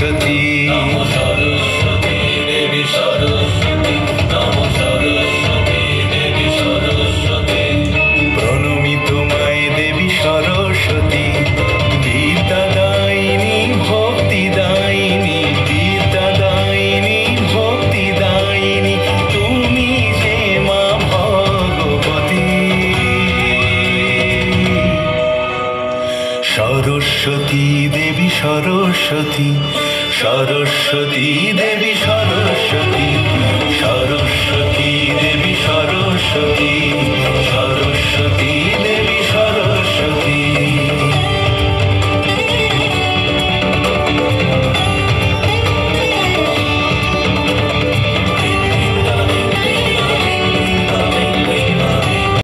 সরস্বতী। নমো সরস্বতী দেবী সরস্বতী, নমো সরস্বতী দেবী সরস্বতী। প্রণমি তোমায় দেবী সরস্বতী, বিদ্যাদায়িনী ভক্তিদায়িনী, বিদ্যাদায়িনী ভক্তিদায়িনী, তুমি যে মা ভগবতী। সরস্বতী দেবী সরস্বতী, সরস্বতী দেবী সরস্বতী, সরস্বতী দেবী সরস্বতী।